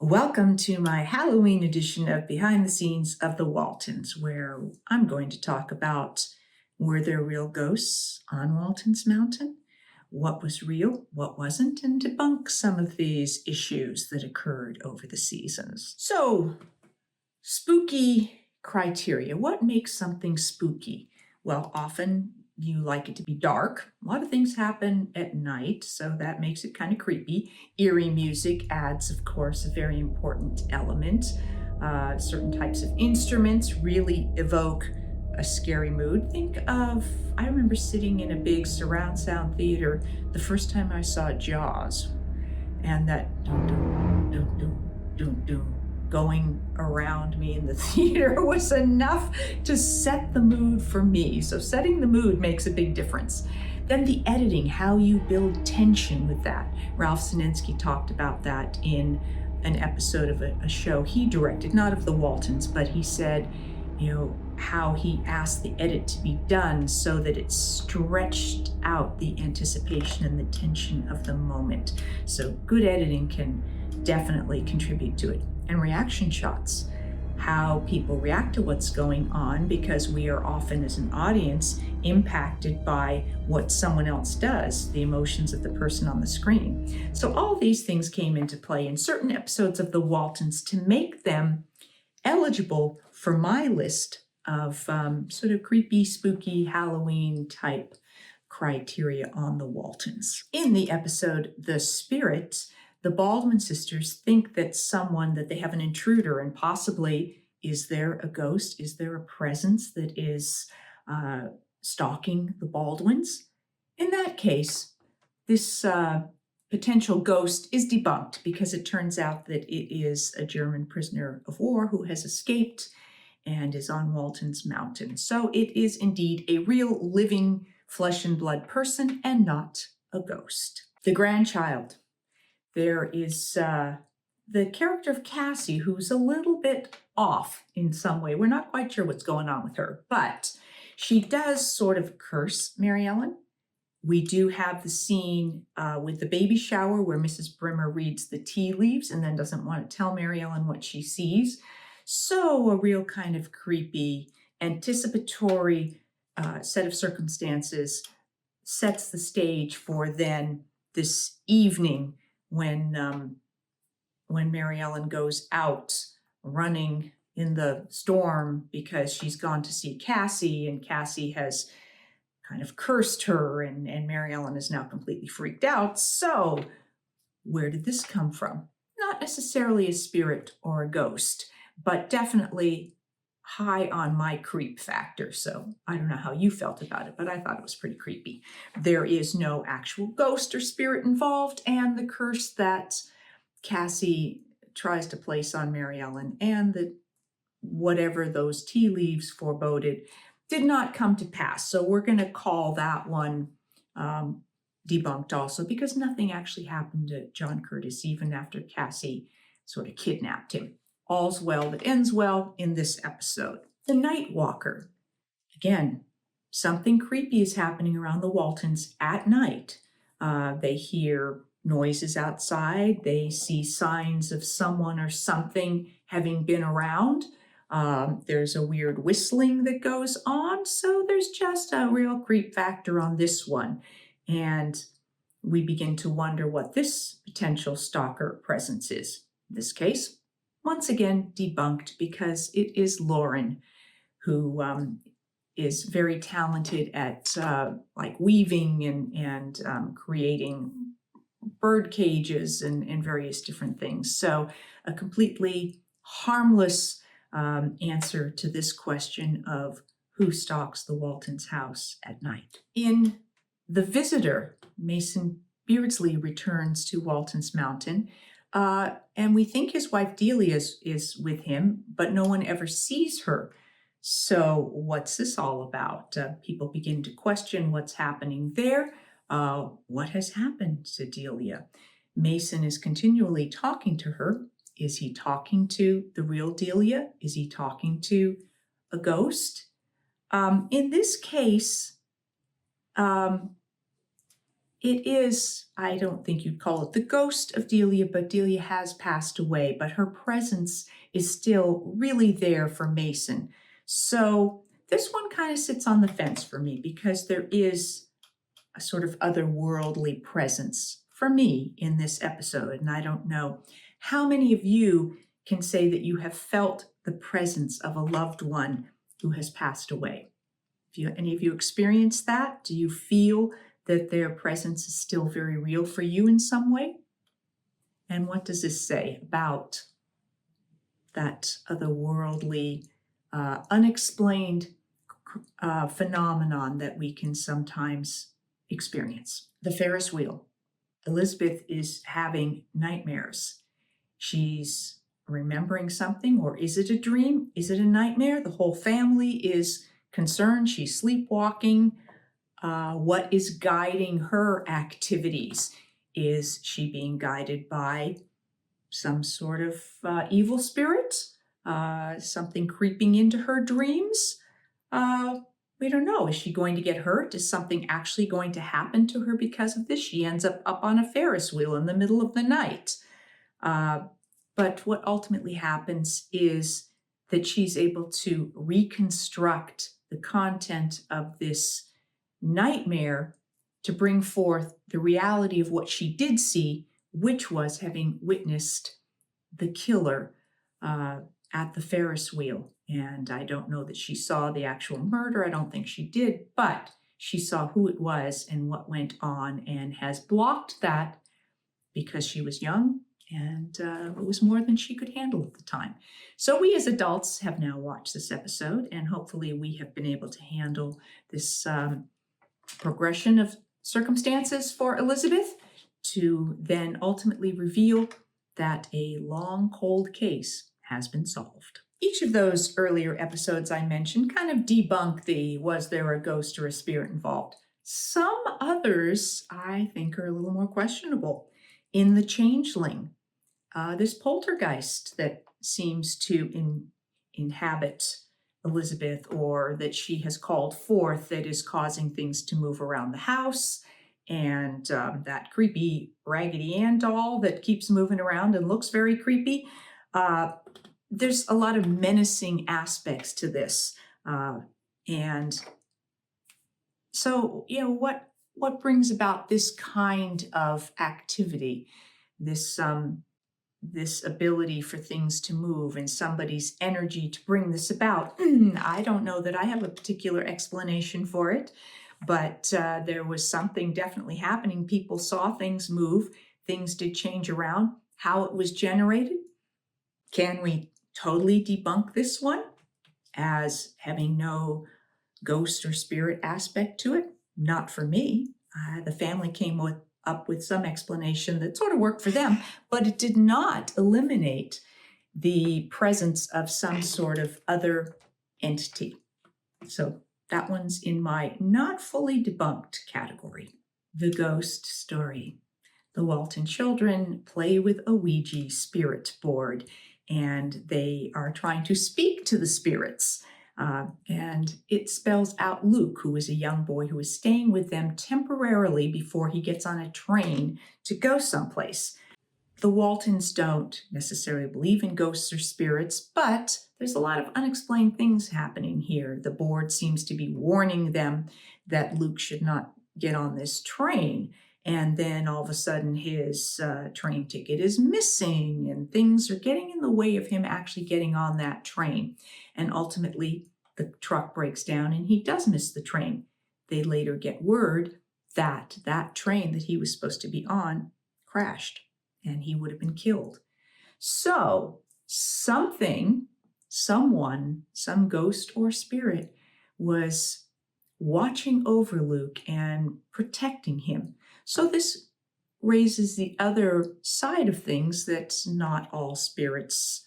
Welcome to my Halloween edition of Behind the Scenes of the Waltons, where I'm going to talk about, were there real ghosts on Walton's Mountain? What was real, what wasn't, and debunk some of these issues that occurred over the seasons. So, spooky criteria. What makes something spooky? Well, often you like it to be dark. A lot of things happen at night, so that makes it kind of creepy. Eerie music adds, of course, a very important element. Certain types of instruments really evoke a scary mood. I remember sitting in a big surround sound theater the first time I saw Jaws, and that dum dum dum dum dum dum going around me in the theater was enough to set the mood for me. So setting the mood makes a big difference. Then the editing, how you build tension with that. Ralph Sinensky talked about that in an episode of a show he directed, not of the Waltons, but he said, how he asked the edit to be done so that it stretched out the anticipation and the tension of the moment. So good editing can definitely contribute to it. And reaction shots, how people react to what's going on, because we are often, as an audience, impacted by what someone else does, the emotions of the person on the screen. So all these things came into play in certain episodes of the Waltons to make them eligible for my list of sort of creepy, spooky, Halloween type criteria on the Waltons. In the episode The Spirit, the Baldwin sisters think that they have an intruder, and possibly, is there a ghost? Is there a presence that is stalking the Baldwins? In that case, this potential ghost is debunked because it turns out that it is a German prisoner of war who has escaped and is on Walton's Mountain. So it is indeed a real living flesh and blood person and not a ghost. The grandchild. There is the character of Cassie, who's a little bit off in some way. We're not quite sure what's going on with her, but she does sort of curse Mary Ellen. We do have the scene with the baby shower where Mrs. Brimmer reads the tea leaves and then doesn't want to tell Mary Ellen what she sees. So a real kind of creepy, anticipatory set of circumstances sets the stage for then this evening when Mary Ellen goes out running in the storm because she's gone to see Cassie, and Cassie has kind of cursed her, and Mary Ellen is now completely freaked out. So where did this come from? Not necessarily a spirit or a ghost, but definitely high on my creep factor. So I don't know how you felt about it, but I thought it was pretty creepy. There is no actual ghost or spirit involved, and the curse that Cassie tries to place on Mary Ellen and that whatever those tea leaves foreboded did not come to pass. So we're going to call that one debunked also, because nothing actually happened to John Curtis even after Cassie sort of kidnapped him. All's well that ends well in this episode. The Night Walker. Again, something creepy is happening around the Waltons at night. They hear noises outside. They see signs of someone or something having been around. There's a weird whistling that goes on. So there's just a real creep factor on this one. And we begin to wonder what this potential stalker presence is. In this case, once again, debunked, because it is Lauren, who is very talented at weaving and creating bird cages and various different things. So a completely harmless answer to this question of who stalks the Waltons' house at night. In The Visitor, Mason Beardsley returns to Walton's Mountain, and we think his wife Delia is with him, but no one ever sees her. So what's this all about? People begin to question what's happening there. What has happened to Delia? Mason is continually talking to her. Is he talking to the real Delia? Is he talking to a ghost? In this case, it is, I don't think you'd call it the ghost of Delia, but Delia has passed away, but her presence is still really there for Mason. So this one kind of sits on the fence for me because there is a sort of otherworldly presence for me in this episode. And I don't know how many of you can say that you have felt the presence of a loved one who has passed away. Any of you experienced that? Do you feel that their presence is still very real for you in some way? And what does this say about that otherworldly, unexplained phenomenon that we can sometimes experience? The Ferris Wheel. Elizabeth is having nightmares. She's remembering something, or is it a dream? Is it a nightmare? The whole family is concerned. She's sleepwalking. What is guiding her activities? Is she being guided by some sort of evil spirit? Something creeping into her dreams? We don't know. Is she going to get hurt? Is something actually going to happen to her because of this? She ends up on a Ferris wheel in the middle of the night. But what ultimately happens is that she's able to reconstruct the content of this nightmare to bring forth the reality of what she did see, which was having witnessed the killer at the Ferris wheel. And I don't know that she saw the actual murder. I don't think she did, but she saw who it was and what went on, and has blocked that because she was young and it was more than she could handle at the time. So we as adults have now watched this episode, and hopefully we have been able to handle this progression of circumstances for Elizabeth to then ultimately reveal that a long, cold case has been solved. Each of those earlier episodes I mentioned kind of debunk the was there a ghost or a spirit involved. Some others I think are a little more questionable. In the Changeling, this poltergeist that seems to inhabit Elizabeth, or that she has called forth, that is causing things to move around the house, and that creepy Raggedy Ann doll that keeps moving around and looks very creepy. There's a lot of menacing aspects to this. And so, what brings about this kind of activity, this ability for things to move and somebody's energy to bring this about? I don't know that I have a particular explanation for it, but there was something definitely happening. People saw things move, things did change around. How it was generated, can we totally debunk this one as having no ghost or spirit aspect to it? Not for me. The family came up with some explanation that sort of worked for them, but it did not eliminate the presence of some sort of other entity. So that one's in my not fully debunked category. The ghost story. The Walton children play with a Ouija spirit board, and they are trying to speak to the spirits. And it spells out Luke, who is a young boy who is staying with them temporarily before he gets on a train to go someplace. The Waltons don't necessarily believe in ghosts or spirits, but there's a lot of unexplained things happening here. The board seems to be warning them that Luke should not get on this train. And then all of a sudden his train ticket is missing, and things are getting in the way of him actually getting on that train. And ultimately the truck breaks down and he does miss the train. They later get word that that train that he was supposed to be on crashed and he would have been killed. So someone, some ghost or spirit was watching over Luke and protecting him. So this raises the other side of things, that not all spirits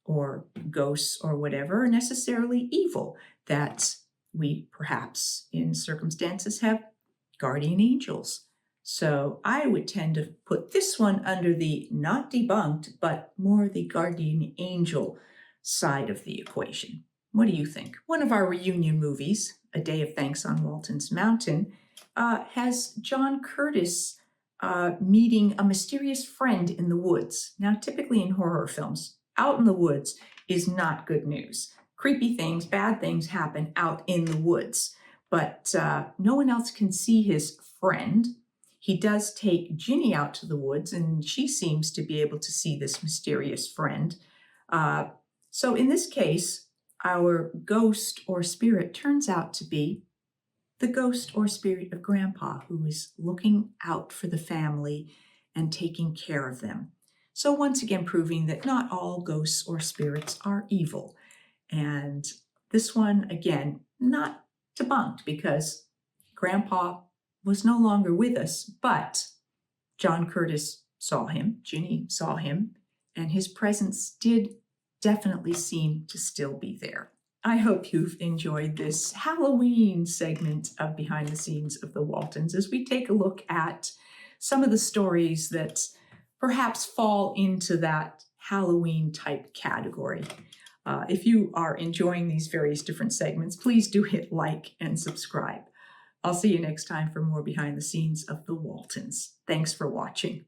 or ghosts or whatever are necessarily evil, that we perhaps in circumstances have guardian angels. So I would tend to put this one under the not debunked, but more the guardian angel side of the equation. What do you think? One of our reunion movies, A Day of Thanks on Walton's Mountain, has John Curtis meeting a mysterious friend in the woods. Now, typically in horror films, out in the woods is not good news. Creepy things, bad things happen out in the woods, but no one else can see his friend. He does take Ginny out to the woods, and she seems to be able to see this mysterious friend. So in this case, our ghost or spirit turns out to be the ghost or spirit of Grandpa, who is looking out for the family and taking care of them. So once again, proving that not all ghosts or spirits are evil. And this one, again, not debunked because Grandpa was no longer with us, but John Curtis saw him, Ginny saw him, and his presence did definitely seem to still be there. I hope you've enjoyed this Halloween segment of Behind the Scenes of the Waltons as we take a look at some of the stories that perhaps fall into that Halloween type category. If you are enjoying these various different segments, please do hit like and subscribe. I'll see you next time for more Behind the Scenes of the Waltons. Thanks for watching.